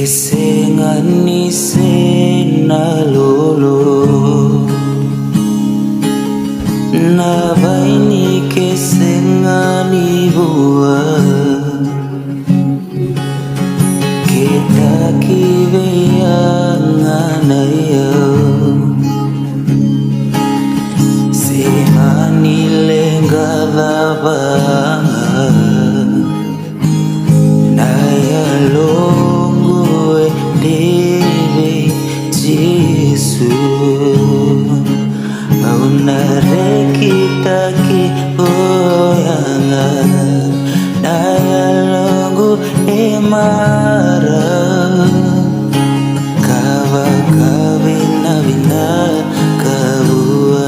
Kesengani senalolo Nabaini kesengani bua Kita kibeyanganaya Semani lenggadabanga Naya longue deve Jesu Maunare kita ki oyanga Naya longue emara Kawa kawina bina kawua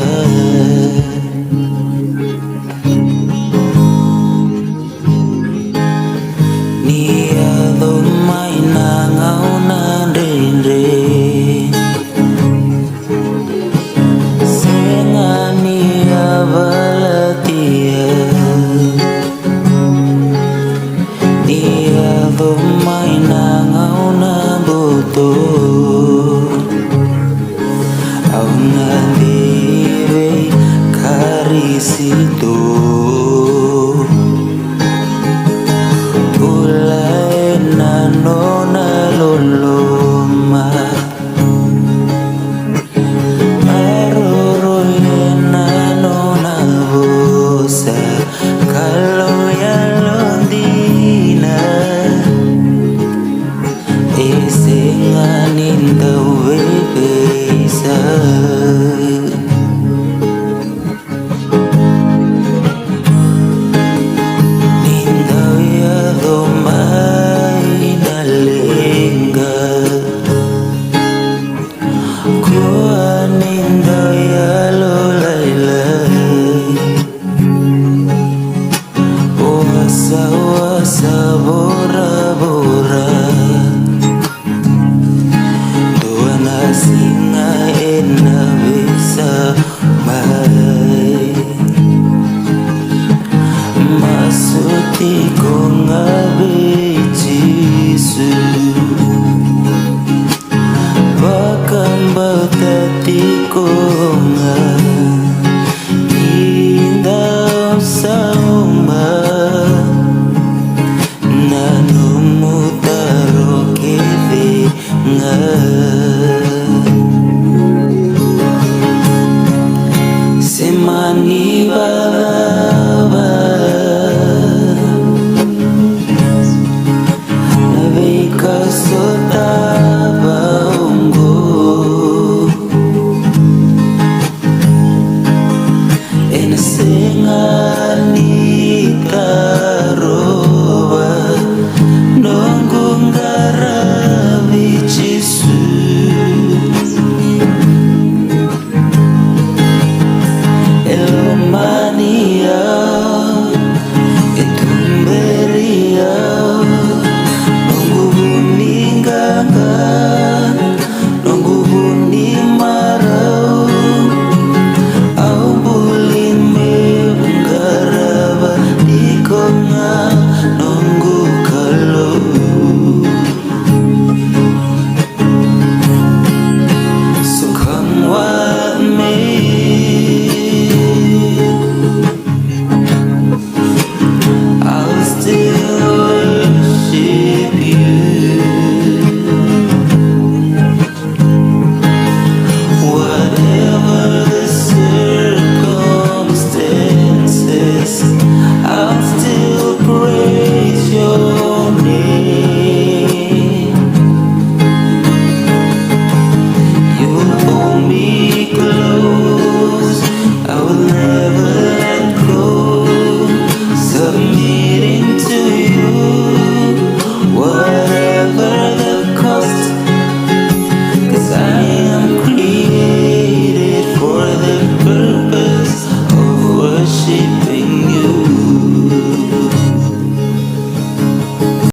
Karisito Ulay na nona loloma Maroroy na nona bosa Kaloya londina Esenganin dawe besa Bora bora Doana singa ena bisa mai Masuti ko ngabe Jesu Bakambau tati ko nga Indaw sauma Semani baba Nabi kasota baungo Enasengani karoba Nonggung garabi Jesu Mania